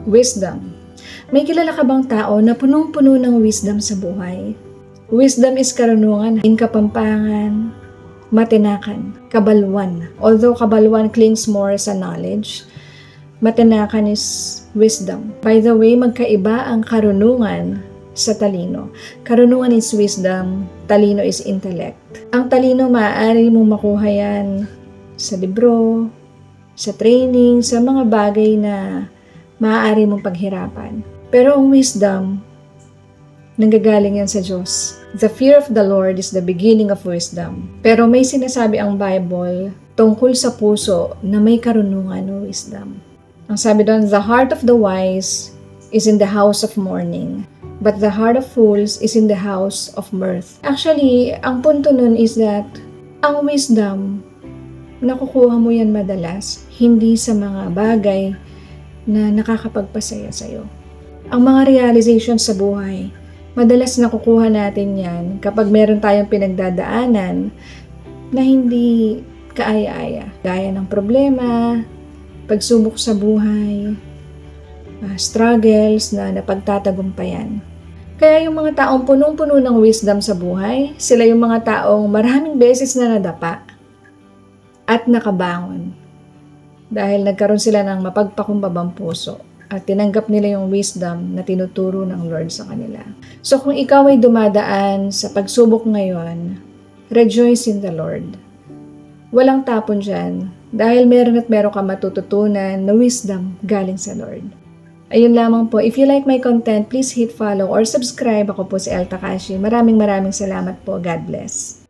Wisdom. May kilala ka bang tao na punong-puno ng wisdom sa buhay? Wisdom is karunungan, kapampangan, matinakan, kabalwan. Although kabalwan clings more sa knowledge, matinakan is wisdom. By the way, magkaiba ang karunungan sa talino. Karunungan is wisdom, talino is intellect. Ang talino, maaari mong makuha yan sa libro, sa training, sa mga bagay na maaari mong paghirapan. Pero ang wisdom, nanggagaling yan sa Diyos. The fear of the Lord is the beginning of wisdom. Pero may sinasabi ang Bible tungkol sa puso na may karunungan o wisdom. Ang sabi doon, the heart of the wise is in the house of mourning, but the heart of fools is in the house of mirth. Actually, ang punto nun is that ang wisdom, nakukuha mo yan madalas, hindi sa mga bagay na nakakapagpasaya sa'yo. Ang mga realization sa buhay, madalas nakukuha natin yan kapag meron tayong pinagdadaanan na hindi kaaya-aya. Gaya ng problema, pagsubok sa buhay, struggles na napagtatagumpayan. Kaya yung mga taong punong-puno ng wisdom sa buhay, sila yung mga taong maraming beses na nadapa at nakabangon. Dahil nagkaroon sila ng mapagpakumbabang puso at tinanggap nila yung wisdom na tinuturo ng Lord sa kanila. So kung ikaw ay dumadaan sa pagsubok ngayon, rejoice in the Lord. Walang tapon dyan dahil meron ka matututunan na wisdom galing sa Lord. Ayun lamang po. If you like my content, please hit follow or subscribe. Ako po si El Takashi. Maraming salamat po. God bless.